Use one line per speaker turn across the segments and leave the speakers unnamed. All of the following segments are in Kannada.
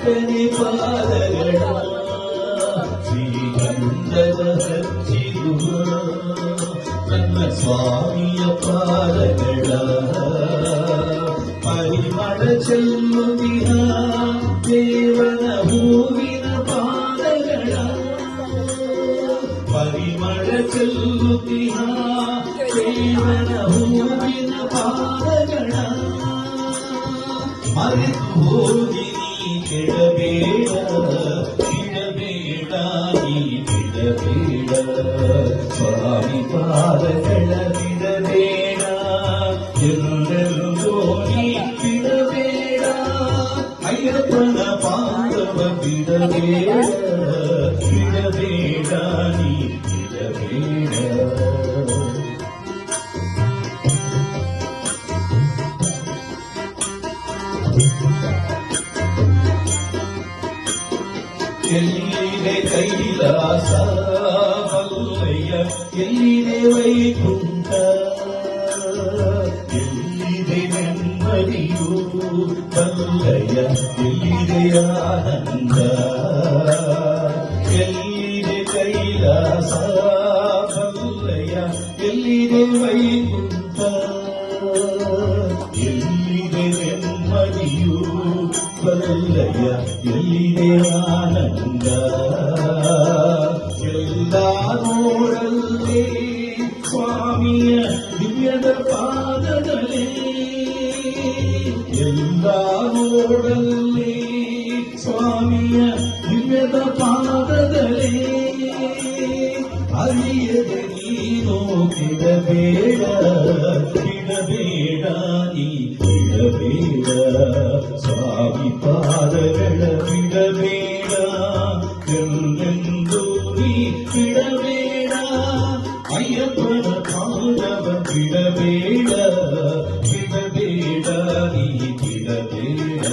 ಬಿಟ್ಟನೆ ಪಾದಗಳ ಶ್ರೀಗಂಧದ ಹಚ್ಚಿರುವ ನನ್ನ ಸ್ವಾಮಿಯ ಪಾದಗಳ ಪರಿಮಳ ಚೆಲ್ಲುತ್ತಿಹ ದೇವನ ಹೂವಿನ ಪಾದಗಳ ಪರಿಮಳ ಚೆಲ್ಲುತ್ತಿಹ ದೇವನ ಹೂವಿನ ಪಾದಗಳ ಮರೆತು ಹೋಗಿ ನೀ ಕೆಡಬೇಡ ಬಿಡಬೇಡ ನೀ ಬಿಡಬೇಡ ಸ್ವಾಮಿ ಪಾದಗಳ ಬಿಡಬೇಡ ಎಲ್ಲೆಲ್ಲೋ ನೀ ಬಿಡಬೇಡ ಅಯ್ಯಪ್ಪನ ಪಾದವ ಬಿಡಬೇಡ ಬಿಡಬೇಡ ನೀ ಬಿಡಬೇಡ ಎಲ್ಲಿದೆ ಕೈಲಾಸ ಮಲ್ಲಯ್ಯ ಎಲ್ಲಿದೆ ವೈಕುಂಠ ಎಲ್ಲಿದೆ ನೆಮ್ಮದಿಯು ಮಲ್ಲಯ್ಯ ಎಲ್ಲಿದೆ ಆನಂದ ಎಲ್ಲಿದೆ ಕೈಲಾಸ ಮಲ್ಲಯ್ಯ ಎಲ್ಲಿದೆ ವೈಕುಂಠ ಎಲ್ಲಿದೆ ನೆಮ್ಮದಿಯು ಮಲ್ಲಯ್ಯ ಎಲ್ಲಿದೆ ಆನಂದ ಎಲ್ಲ ನೋಡಲ್ಲೇ ಸ್ವಾಮಿಯ ದಿವ್ಯದ ಪಾದಗಳೇ ಎಲ್ಲ ನೋಡಲ್ಲೇ ಸ್ವಾಮಿಯ ದಿವ್ಯದ ಪಾದಗಳೇ ಅರಿಯದೆ ನೀನು ಬಿಡಬೇಡ ಬಿಡಬೇಡ ನೀ ಬಿಡಬೇಡ ಸ್ವಾಮಿ ಪಾದಗಳ ಬಿಡಬೇಡ ಎಲ್ಲೆಂದು ನೀ ಬಿಡಬೇಡ ಅಯ್ಯಪ್ಪನ ಪಾದವ ಬಿಡಬೇಡ ಬಿಡಬೇಡ ನೀ ಬಿಡಬೇಡ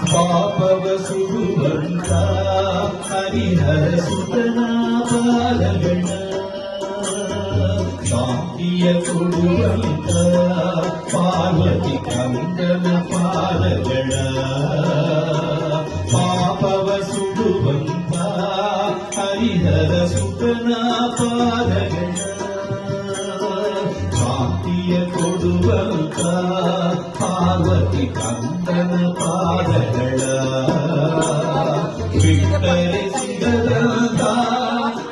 ಪಾಪವ ಸುಡುವಂತ ಹರಿಹರ ಸುತನ ಪಾದಗಳ ಶಾಂತಿಯ ಕೊಡುವಂತ ಪಾರ್ವತಿ ಕಂದನ ಪಾದಗಳ ಪಾಪವ ಸುಡುವಂತ ಹರಿಹರ ಸುತನ ಪಾದಗಳ ಶಾಂತಿಯ ಕೊಡುವಂತ ಪಾರ್ವತಿ ಕಂದನ ಪಾದಗಳ ಬಿಟ್ಟರೆ ಸಿಗದಂತ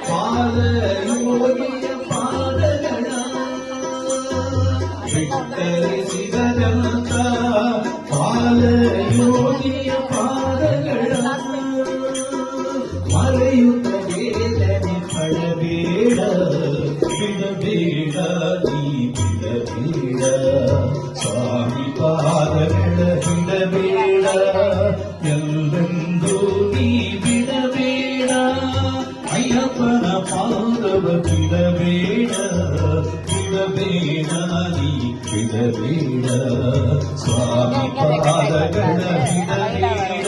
ಪಾದಯೋಗಿಯ ಪಾದಗಳ ಬಿಟ್ಟರೆ ಸಿಗದಂತ ಪಾದಯೋಗಿಯ ಪಾದಗಳ ಮರೆಯುತ್ತ ವೇದನೆ ಪಡಬೇಡ ಬಿಡಬೇಡ ನೀ ಬಿಡಬೇಡ ಸ್ವಾಮಿ ಪಾದಗಳ ಬಿಡಬೇಡ ಎಲ್ಲೆಂದು ನೀ ಬಿಡಬೇಡ ಅಯ್ಯಪ್ಪನ ಪಾದವ ಬಿಡಬೇಡ ಬಿಡಬೇಡ ನೀ ಬಿಡಬೇಡ ಸ್ವಾಮಿ ಪಾದಗಳ ಬಿಡಬೇಡ